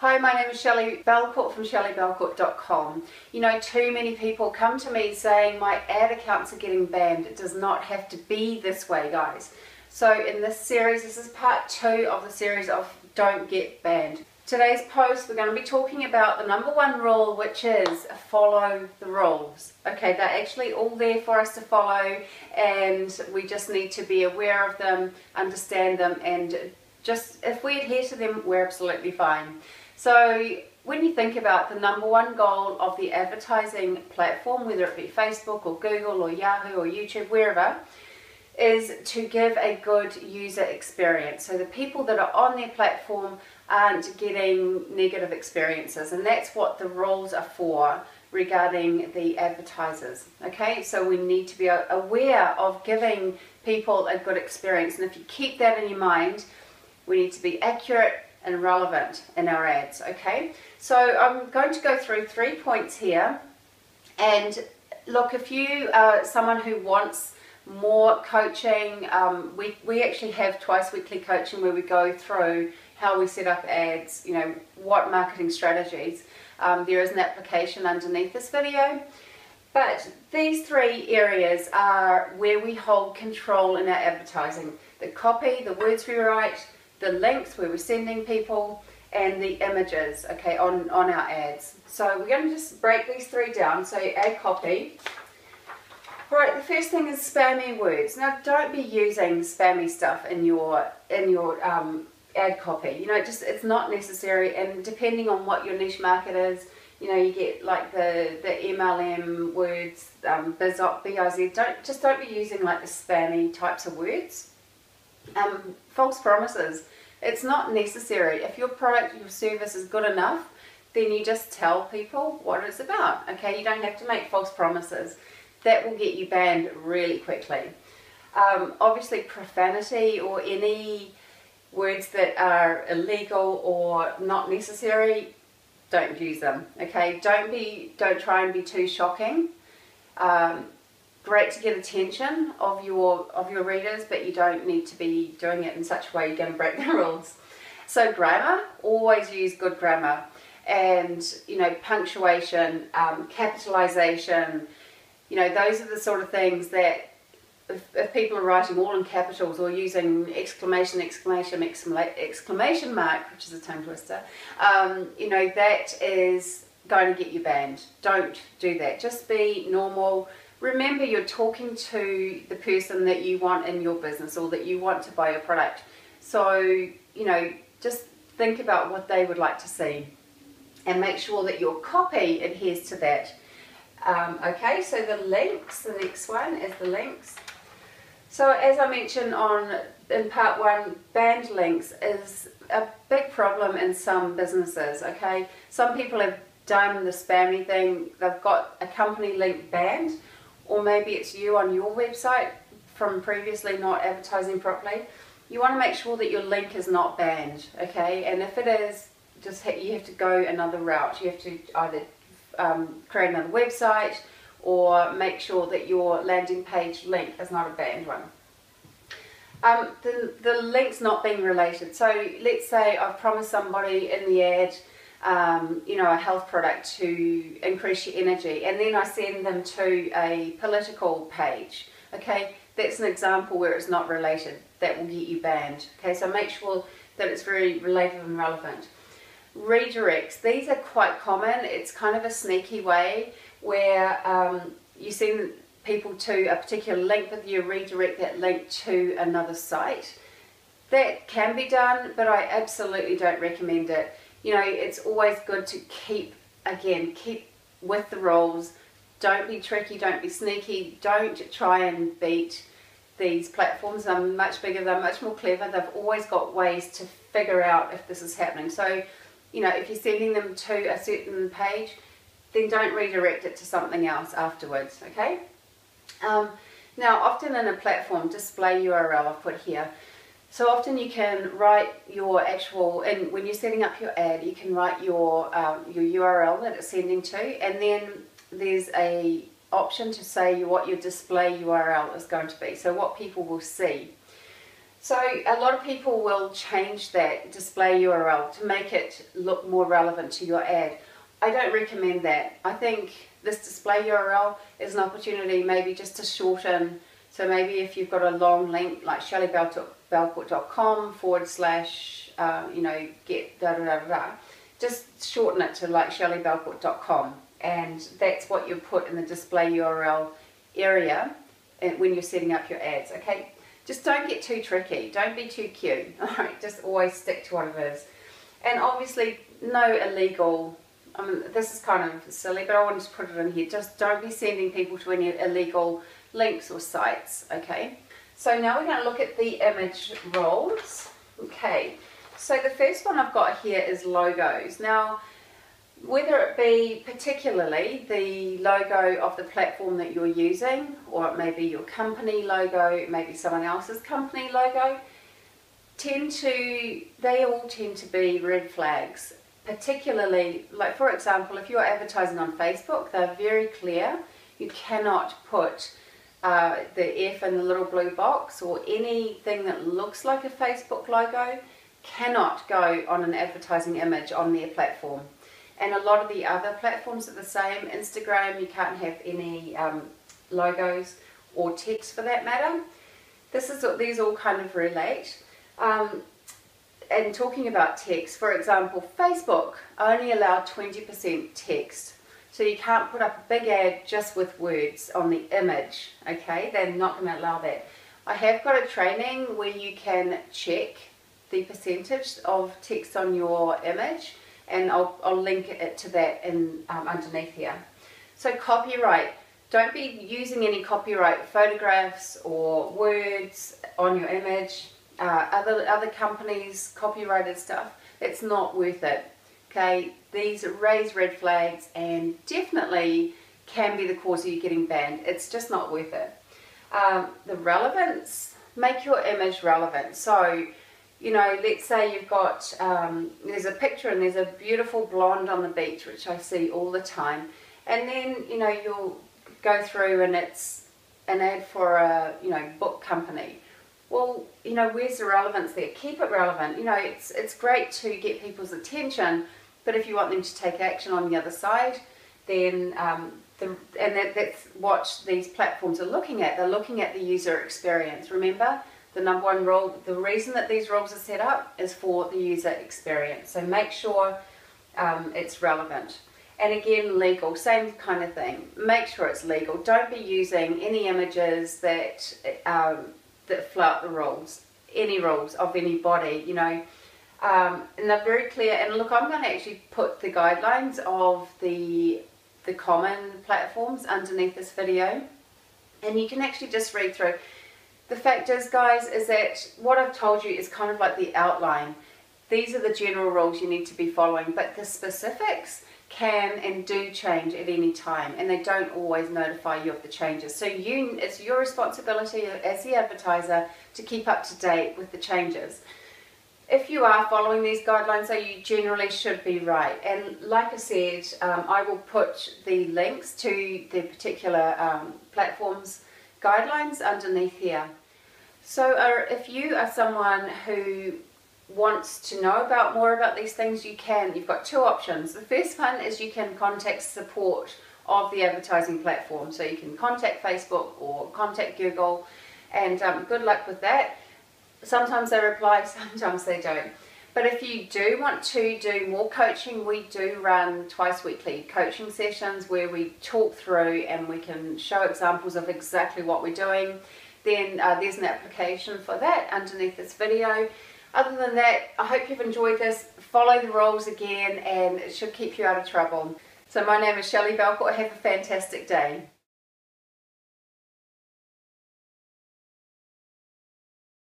Hi, my name is Shelley Belcourt from shelleybelcourt.com. You know, too many people come to me saying my ad accounts are getting banned. It does not have to be this way, guys. So in this series, this is part 2 of the series of Don't Get Banned. Today's post, we're going to be talking about the number 1 rule, which is follow the rules. Okay, they're actually all there for us to follow, and we just need to be aware of them, understand them, and just if we adhere to them, we're absolutely fine. So when you think about the number 1 goal of the advertising platform, whether it be Facebook or Google or Yahoo or YouTube, wherever, is to give a good user experience. So the people that are on their platform aren't getting negative experiences, and that's what the rules are for regarding the advertisers. Okay, so we need to be aware of giving people a good experience, and if you keep that in your mind, we need to be accurate and relevant in our ads. Okay, so I'm going to go through 3 points here, and look, if you are someone who wants more coaching, we actually have twice weekly coaching where we go through how we set up ads, you know, what marketing strategies. There is an application underneath this video, but these 3 areas are where we hold control in our advertising: the copy, the words we write, the links where we're sending people, and the images, okay, on our ads. So we're going to just break these 3 down. So ad copy. Right, the first thing is spammy words. Now, don't be using spammy stuff in your ad copy. You know, it's not necessary, and depending on what your niche market is, you know, you get like the MLM words, biz, don't be using like the spammy types of words. False promises. It's not necessary. If your product, your service is good enough, then you just tell people what it's about. Okay, you don't have to make false promises. That will get you banned really quickly. Obviously, profanity or any words that are illegal or not necessary, don't use them. Okay, don't try and be too shocking. Great to get attention of your readers, but you don't need to be doing it in such a way you're going to break the rules. So grammar, always use good grammar, and you know, punctuation, capitalization. You know, those are the sort of things that if people are writing all in capitals or using exclamation mark, which is a tongue twister, you know, that is going to get you banned. Don't do that. Just be normal. Remember, you're talking to the person that you want in your business or that you want to buy your product. So, you know, just think about what they would like to see and make sure that your copy adheres to that. Okay, so the links, the next one is the links. So as I mentioned in part 1, banned links is a big problem in some businesses. Okay, some people have done the spammy thing. They've got a company link banned, or maybe it's you on your website from previously not advertising properly. You want to make sure that your link is not banned. Okay, and if it is, you have to go another route. You have to either create another website or make sure that your landing page link is not a banned one. The link's not being related. So let's say I've promised somebody in the ad, you know, a health product to increase your energy, and then I send them to a political page. Okay, that's an example where it's not related. That will get you banned. Okay, so make sure that it's very related and relevant. Redirects, these are quite common. It's kind of a sneaky way where you send people to a particular link, but you redirect that link to another site. That can be done, but I absolutely don't recommend it. You know, it's always good to keep with the rules. Don't be tricky, don't be sneaky, don't try and beat these platforms. They're much bigger, they're much more clever. They've always got ways to figure out if this is happening. So, you know, if you're sending them to a certain page, then don't redirect it to something else afterwards, okay? Now, often in a platform, display URL I've put here. So often you can write your actual, and when you're setting up your ad, you can write your URL that it's sending to, and then there's a option to say what your display URL is going to be, so what people will see. So a lot of people will change that display URL to make it look more relevant to your ad. I don't recommend that. I think this display URL is an opportunity maybe just to shorten. So maybe if you've got a long link like shellybelcourt.com / get da da da da, just shorten it to like shellybelcourt.com, and that's what you put in the display URL area when you're setting up your ads, okay? Just don't get too tricky, don't be too cute, alright? Just always stick to what it is. And obviously no illegal, I mean this is kind of silly, but I wanted to put it in here, just don't be sending people to any illegal links or sites, okay? So now we're going to look at the image roles, okay? So the first one I've got here is logos. Now, whether it be particularly the logo of the platform that you're using, or it may be your company logo, it may be someone else's company logo, they all tend to be red flags. Particularly, like for example, if you're advertising on Facebook, they're very clear. You cannot put the F in the little blue box, or anything that looks like a Facebook logo cannot go on an advertising image on their platform. And a lot of the other platforms are the same. Instagram, you can't have any logos or text for that matter. These all kind of relate. And talking about text, for example, Facebook only allow 20% text. So you can't put up a big ad just with words on the image, okay? They're not going to allow that. I have got a training where you can check the percentage of text on your image, and I'll link it to that underneath here. So copyright, don't be using any copyright photographs or words on your image. Other companies' copyrighted stuff, it's not worth it. Okay, these raise red flags and definitely can be the cause of you getting banned. It's just not worth it. The relevance, make your image relevant. So, let's say you've got, there's a picture and there's a beautiful blonde on the beach, which I see all the time. And then, you'll go through and it's an ad for a, book company. Well, where's the relevance there? Keep it relevant. It's great to get people's attention, but if you want them to take action on the other side, then that's what these platforms are looking at. They're looking at the user experience. Remember, the number one rule, the reason that these rules are set up is for the user experience. So make sure it's relevant. And again, legal, same kind of thing. Make sure it's legal. Don't be using any images that flout the rules, any rules of anybody, and they're very clear. And look, I'm going to actually put the guidelines of the common platforms underneath this video, and you can actually just read through. The fact is, guys, is that what I've told you is kind of like the outline. These are the general rules you need to be following, but the specifics can and do change at any time, and they don't always notify you of the changes. So it's your responsibility as the advertiser to keep up to date with the changes. If you are following these guidelines, so you generally should be right. And like I said, I will put the links to the particular platforms guidelines underneath here. So if you are someone who wants to know more about these things, you've got two options. The first one is you can contact support of the advertising platform. So you can contact Facebook or contact Google, and good luck with that. Sometimes they reply, sometimes they don't. But if you do want to do more coaching, we do run twice weekly coaching sessions where we talk through and we can show examples of exactly what we're doing. Then there's an application for that underneath this video. Other than that, I hope you've enjoyed this. Follow the rules again, and it should keep you out of trouble. So my name is Shelley Belcourt. Have a fantastic day.